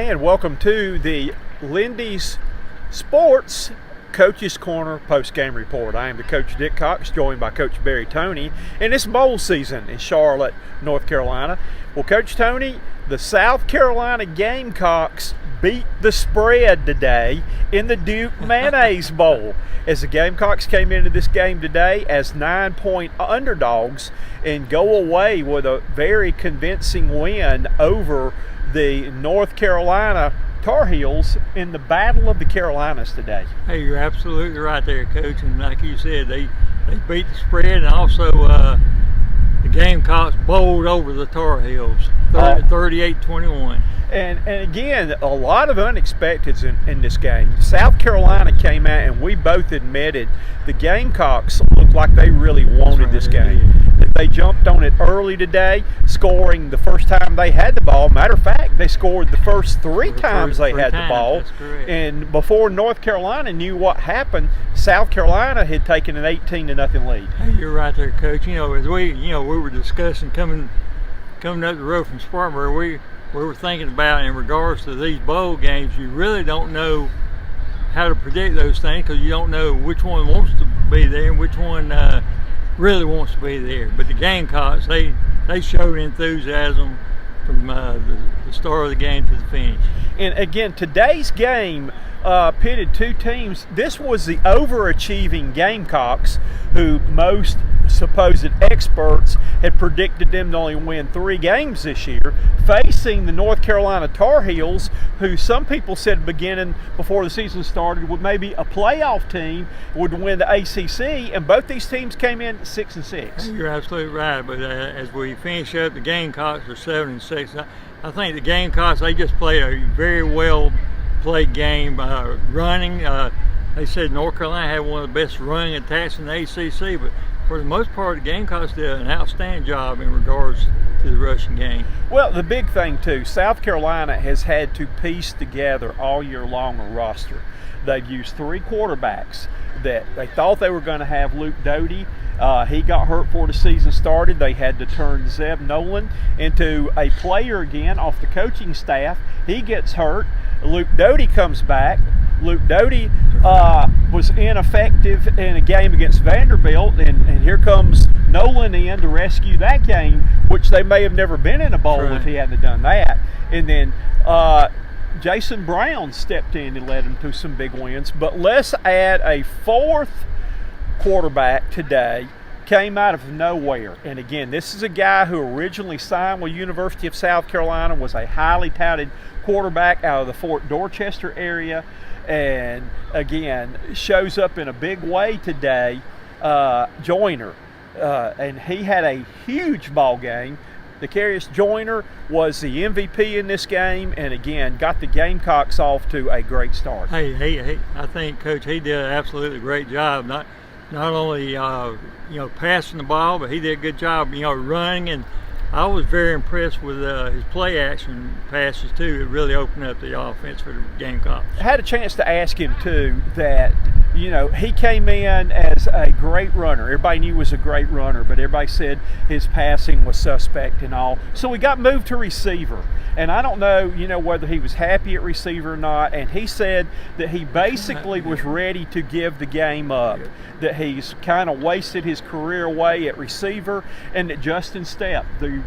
And welcome to the Lindy's Sports Coach's Corner post-game report. I am the coach, Dick Cox, joined by Coach Barry Tony, and it's bowl season in Charlotte, North Carolina. Well, Coach Tony, the South Carolina Gamecocks beat the spread today in the Duke Mayonnaise Bowl, as the Gamecocks came into this game today as 9-point underdogs and go away with a very convincing win over the North Carolina Tar Heels in the Battle of the Carolinas today. Hey, you're absolutely right there, Coach. And like you said, they beat the spread, and also the Gamecocks bowled over the Tar Heels, 38-21. And again, a lot of unexpecteds in this game. South Carolina came out, and we both admitted the Gamecocks looked like they really wanted this game. They jumped on it early today, scoring the first time they had the ball. Matter of fact, they scored the first three times they had the ball. And before North Carolina knew what happened, South Carolina had taken an 18-0 lead. Hey, you're right there, Coach. As we were discussing coming up the road from Spartanburg, we were thinking about, in regards to these bowl games, you really don't know how to predict those things, because you don't know which one wants to be there and which one really wants to be there. But the Gamecocks, they showed enthusiasm from the start of the game to the finish. And again, today's game pitted two teams. This was the overachieving Gamecocks, who most supposed experts had predicted them to only win 3 games this year, facing the North Carolina Tar Heels, who some people said beginning before the season started would maybe a playoff team, would win the ACC, and both these teams came in 6-6. You're absolutely right, but as we finish up, the Gamecocks are 7-6. I think the Gamecocks, they just played a very well played game, running. They said North Carolina had one of the best running attacks in the ACC, but for the most part, the Gamecocks did an outstanding job in regards to the rushing game. Well, the big thing too, South Carolina has had to piece together all year long a roster. They've used 3 quarterbacks that they thought they were going to have. Luke Doty, he got hurt before the season started. They had to turn Zeb Nolan into a player again off the coaching staff. He gets hurt. Luke Doty comes back. Luke Doty was ineffective in a game against Vanderbilt, and here comes Nolan in to rescue that game, which they may have never been in a bowl if he hadn't done that. And then Jason Brown stepped in and led them to some big wins. But let's add a 4th quarterback today. Came out of nowhere. And again, this is a guy who originally signed with University of South Carolina, was a highly touted quarterback out of the Fort Dorchester area, and again shows up in a big way today. Joyner, and he had a huge ball game. Decarius Joyner was the MVP in this game, and again got the Gamecocks off to a great start. Hey, I think Coach, he did an absolutely great job. Not only passing the ball, but he did a good job running, and I was very impressed with his play action passes too. It really opened up the offense for the Gamecocks. I had a chance to ask him too that he came in as a great runner. Everybody knew he was a great runner, but everybody said his passing was suspect and all. So he got moved to receiver. And I don't know, whether he was happy at receiver or not. And he said that he basically was ready to give the game up, that he's kind of wasted his career away at receiver, and that Justin Stepp, the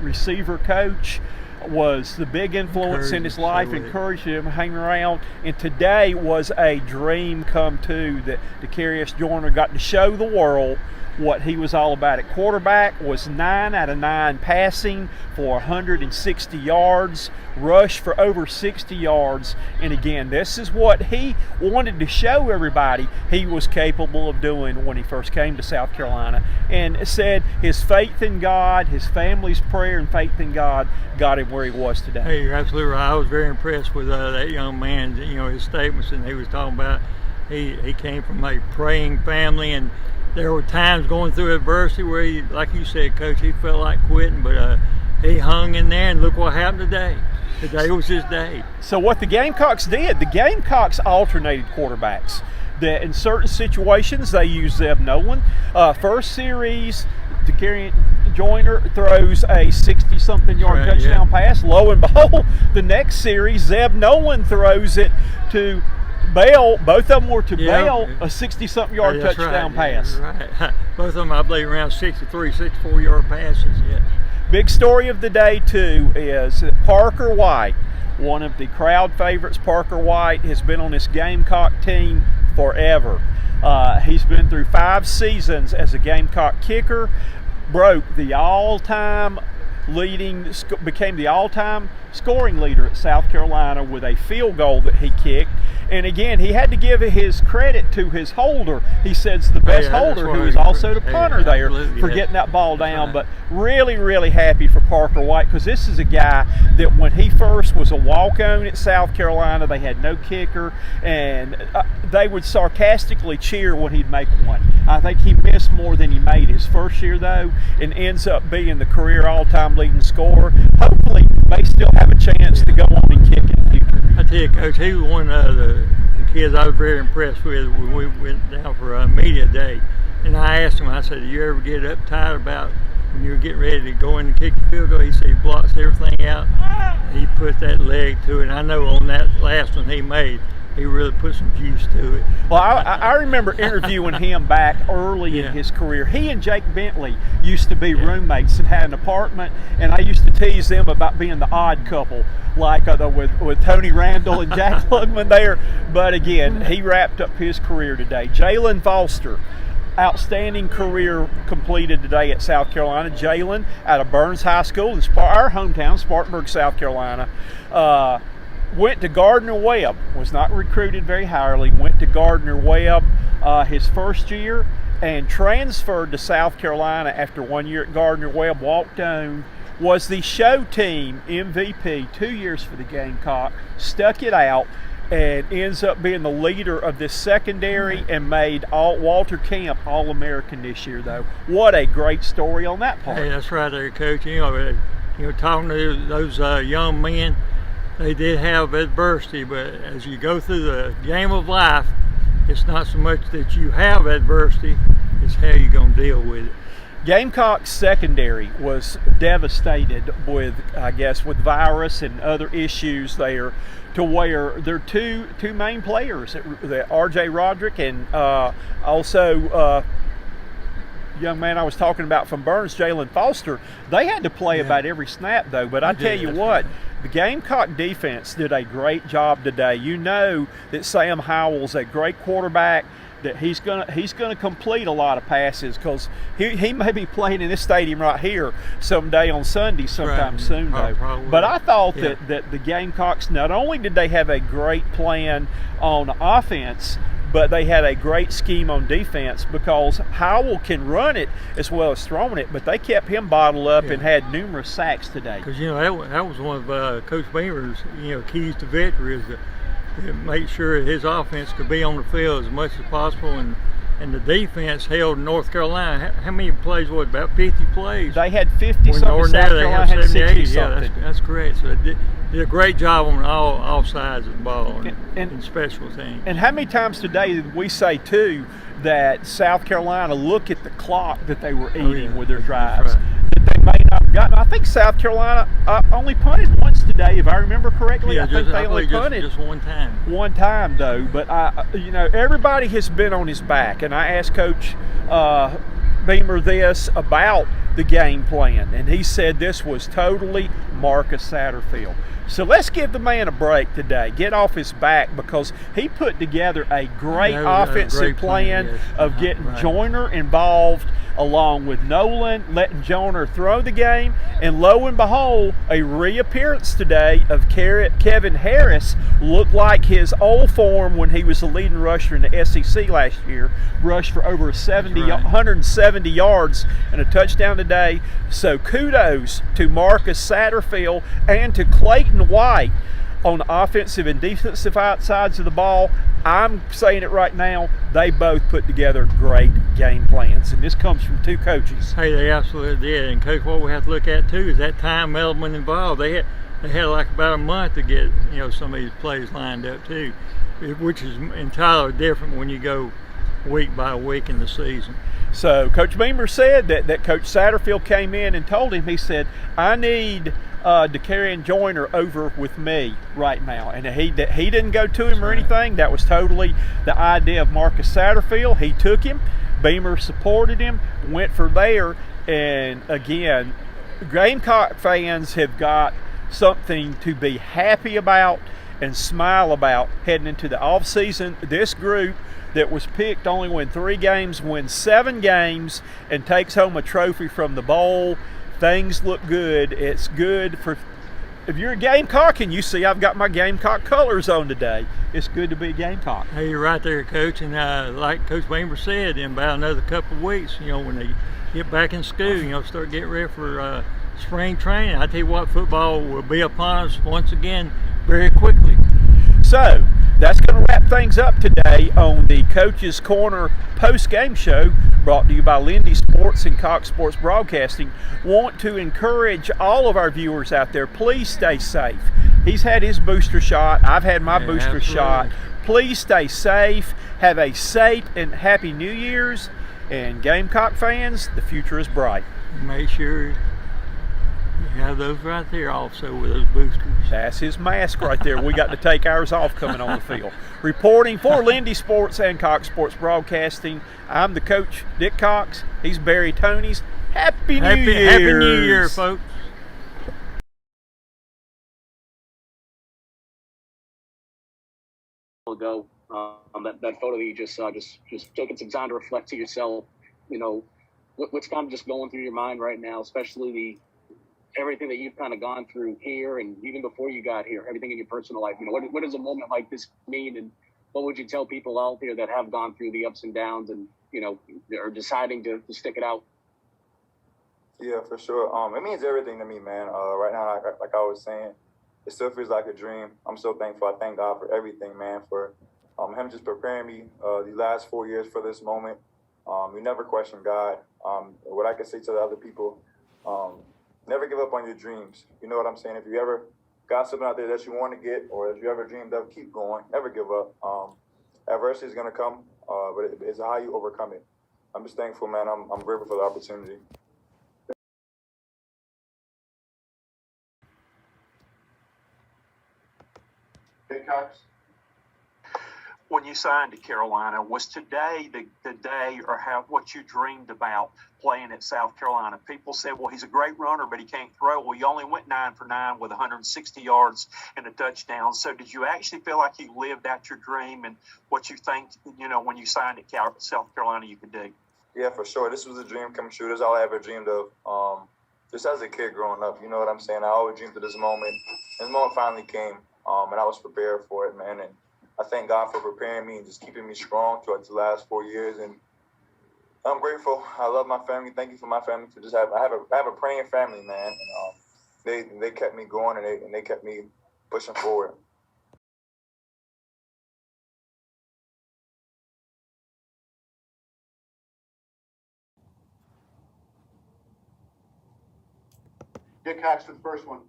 receiver coach, was the big influence in his life, encouraged him to hang around. And today was a dream come true, that Decarius Joyner got to show the world what he was all about. At quarterback was 9 out of 9 passing for 160 yards, rushed for over 60 yards. And again, this is what he wanted to show everybody he was capable of doing when he first came to South Carolina, and said his faith in God, his family's prayer and faith in God got him where he was today. Hey, you're absolutely right. I was very impressed with that young man, his statements, and he was talking about he came from a praying family, and there were times going through adversity where he, like you said, Coach, he felt like quitting, but he hung in there, and look what happened today. Today was his day. So what the Gamecocks did, the Gamecocks alternated quarterbacks. That in certain situations they used Zeb Nolan. First series, Joyner throws a 60-something yard Right, touchdown pass. Lo and behold, the next series, Zeb Nolan throws it to Bell. Both of them were to Bell, a 60-something yard touchdown pass. Right. Both of them, I believe, around 63, 64-yard passes. Yeah. Big story of the day, too, is Parker White, one of the crowd favorites. Parker White has been on this Gamecock team forever. He's been through 5 seasons as a Gamecock kicker, broke the all-time became the all-time scoring leader at South Carolina with a field goal that he kicked. And again, he had to give his credit to his holder. He says the best holder, who is also the punter there, for getting that ball down. But really, really happy for Parker White, because this is a guy that when he first was a walk-on at South Carolina, they had no kicker, and they would sarcastically cheer when he'd make one. I think he missed more than he made his first year, though, and ends up being the career all-time leading scorer. Hopefully, may still have a chance to go on and kick in the future. I tell you, Coach, he was one of the kids I was very impressed with when we went down for a media day. And I asked him, I said, "Do you ever get uptight about when you were getting ready to go in and kick the field goal?" He said he blocks everything out. He put that leg to it. And I know on that last one he made, he really put some juice to it. Well, I remember interviewing him back early in his career. He and Jake Bentley used to be roommates and had an apartment, and I used to tease them about being the odd couple, like with Tony Randall and Jack Klugman there. But again, he wrapped up his career today. Jalen Foster, outstanding career completed today at South Carolina. Jalen out of Burns High School in our hometown, Spartanburg, South Carolina. Went to Gardner-Webb, was not recruited very highly, went to Gardner-Webb his first year and transferred to South Carolina after 1 year at Gardner-Webb, walked on, was the show team MVP 2 years for the Gamecock, stuck it out, and ends up being the leader of this secondary and made Walter Camp All-American this year, though. What a great story on that part. Hey, that's right there, Coach. You know, talking to those young men, they did have adversity, but as you go through the game of life, it's not so much that you have adversity, it's how you're going to deal with it. Gamecock secondary was devastated with, I guess, with virus and other issues there, to where their two main players, the R.J. Roderick and also young man I was talking about from Burns, Jalen Foster, they had to play about every snap, though. But I tell you what, the Gamecock defense did a great job today. You know that Sam Howell's a great quarterback, that he's gonna complete a lot of passes, because he may be playing in this stadium right here someday on Sunday sometime soon, though. But I thought that the Gamecocks, not only did they have a great plan on offense, but they had a great scheme on defense, because Howell can run it as well as throwing it, but they kept him bottled up and had numerous sacks today. Because, you know, that was one of Coach Beamer's, keys to victory, is to make sure his offense could be on the field as much as possible, and the defense held North Carolina. How many plays? About 50 plays? They had 50 something. South Carolina had 60 something. Yeah, that's correct. So they did a great job on all sides of the ball and special teams. And how many times today did we say too that South Carolina look at the clock that they were eating with their drives? That they may not have gotten. I think South Carolina only punted once today, if I remember correctly. I think they only punted just one time. One time, though. But everybody has been on his back, and I asked Coach Beamer this about the game plan, and he said this was totally Marcus Satterfield. So let's give the man a break today, get off his back, because he put together a great offensive plan of getting Joyner involved, along with Nolan, letting Joyner throw the game, and lo and behold, a reappearance today of Kevin Harris. Looked like his old form when he was the leading rusher in the SEC last year, rushed for over 170 yards and a touchdown today. So kudos to Marcus Satterfield and to Clayton White on the offensive and defensive sides of the ball. I'm saying it right now, they both put together great game plans, and this comes from two coaches. Hey, they absolutely did. And Coach, what we have to look at too is that time element involved. They had like about a month to get some of these plays lined up too, which is entirely different when you go week by week in the season. So Coach Beamer said that Coach Satterfield came in and told him, he said, I need DeCarrion Joyner over with me right now. And he didn't go to him or anything. That was totally the idea of Marcus Satterfield. He took him. Beamer supported him, went for there. And again, Gamecock fans have got something to be happy about and smile about heading into the offseason. This group that was picked only win 3 games, wins 7 games, and takes home a trophy from the bowl. Things look good. It's good for, if you're a Gamecock and you see I've got my Gamecock colors on today, it's good to be a Gamecock. Hey, you're right there, Coach. And like Coach Beamer said, in about another couple of weeks, when they get back in school, start getting ready for spring training, I tell you what, football will be upon us once again very quickly. So that's going to wrap things up today on the Coach's Corner post-game show, brought to you by Lindy Sports and Cox Sports Broadcasting. Want to encourage all of our viewers out there, please stay safe. He's had his booster shot. I've had my booster shot. Please stay safe. Have a safe and happy New Year's. And Gamecock fans, the future is bright. Make sure you have those right there also with those boosters. That's his mask right there. We got to take ours off coming on the field. Reporting for Lindy Sports and Cox Sports Broadcasting, I'm the coach, Dick Cox. He's Barry Toney's. Happy New Year! Happy New Year, folks. Ago, that photo that you just saw, just taking some time to reflect to yourself, what's kind of just going through your mind right now, especially everything that you've kind of gone through here and even before you got here, everything in your personal life. What does a moment like this mean, and what would you tell people out there that have gone through the ups and downs and are deciding to stick it out? Yeah, for sure. It means everything to me, man. Right now, like I was saying, it still feels like a dream. I'm so thankful. I thank God for everything, man, for him just preparing me these last 4 years for this moment. We never question God. What I can say to the other people, never give up on your dreams. You know what I'm saying? If you ever got something out there that you want to get, or if you ever dreamed of, keep going. Never give up. Adversity is going to come, but it's how you overcome it. I'm just thankful, man. I'm grateful for the opportunity. Hey, Cox. When you signed to Carolina, was today the day or what you dreamed about playing at South Carolina? People said, well, he's a great runner, but he can't throw. Well, you only went 9 for 9 with 160 yards and a touchdown. So did you actually feel like you lived out your dream and what you think, when you signed at South Carolina you could do? Yeah, for sure. This was a dream come true. This is all I ever dreamed of. Just as a kid growing up, you know what I'm saying? I always dreamed of this moment. This moment finally came, and I was prepared for it, man. And I thank God for preparing me and just keeping me strong throughout the last 4 years. And I'm grateful. I love my family. Thank you for my family. I have a praying family, man. And they kept me going and they kept me pushing forward. Dick Cox for the first one.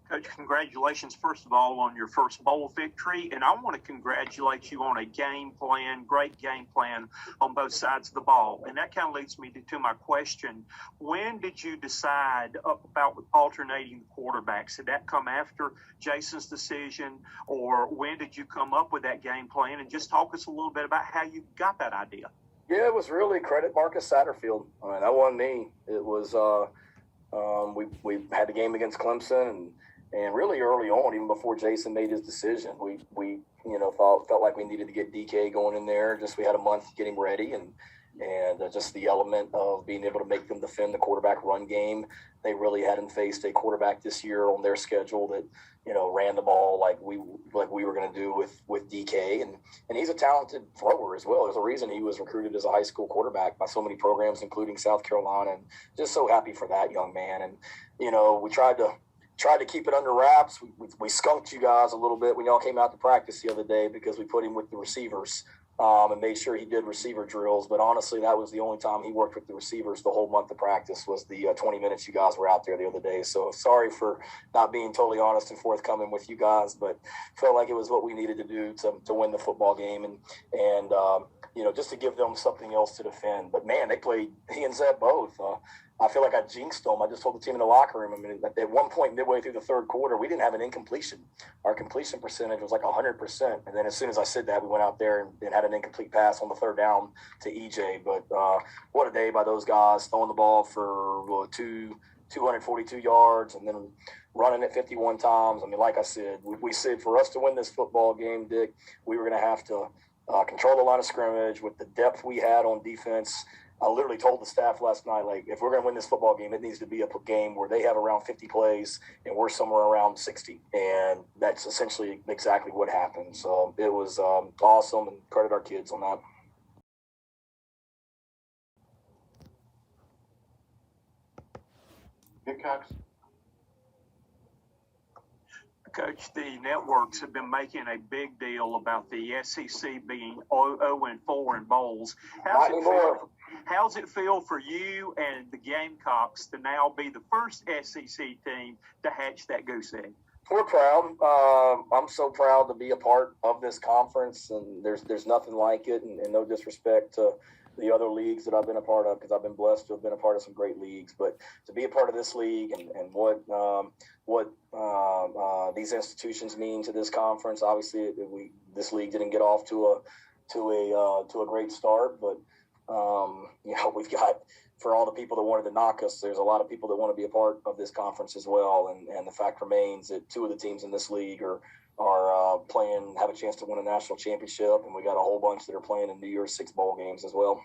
Coach, congratulations, first of all, on your first bowl victory. And I want to congratulate you on a game plan, great game plan on both sides of the ball. And that kind of leads me to my question. When did you decide about alternating the quarterbacks? Did that come after Jason's decision, or when did you come up with that game plan? And just talk us a little bit about how you got that idea. Yeah, it was really credit Marcus Satterfield. That wasn't me. It was we had the game against Clemson and really early on, even before Jason made his decision, we felt like we needed to get DK going in there. Just we had a month to get him ready, and just the element of being able to make them defend the quarterback run game. They really hadn't faced a quarterback this year on their schedule that ran the ball like we were going to do with DK, and he's a talented thrower as well. There's a reason he was recruited as a high school quarterback by so many programs, including South Carolina, and just so happy for that young man. And we tried to keep it under wraps. We skunked you guys a little bit when y'all came out to practice the other day because we put him with the receivers and made sure he did receiver drills. But honestly, that was the only time he worked with the receivers the whole month of practice was the 20 minutes you guys were out there the other day. So sorry for not being totally honest and forthcoming with you guys, but felt like it was what we needed to do to win the football game. And just to give them something else to defend. But man, he and Zeb both. I feel like I jinxed them. I just told the team in the locker room. I mean, at one point midway through the third quarter, we didn't have an incompletion. Our completion percentage was like 100%. And then as soon as I said that, we went out there and had an incomplete pass on the third down to EJ. But what a day by those guys, throwing the ball for 242 yards and then running it 51 times. I mean, like I said, we said for us to win this football game, Dick, we were going to have to control the line of scrimmage with the depth we had on defense. I literally told the staff last night, like, if we're going to win this football game, it needs to be a game where they have around 50 plays and we're somewhere around 60. And that's essentially exactly what happened. So it was awesome, and credit our kids on that. Nick Cox. Coach, the networks have been making a big deal about the SEC being 0-4 in bowls. How's it feel for you and the Gamecocks to now be the first SEC team to hatch that goose egg? We're proud. I'm so proud to be a part of this conference, and there's nothing like it. And no disrespect to the other leagues that I've been a part of, because I've been blessed to have been a part of some great leagues. But to be a part of this league and what these institutions mean to this conference, obviously this league didn't get off to a great start, but we've got, for all the people that wanted to knock us, there's a lot of people that want to be a part of this conference as well. And the fact remains that two of the teams in this league are have a chance to win a national championship, and we got a whole bunch that are playing in New Year's Six bowl games as well.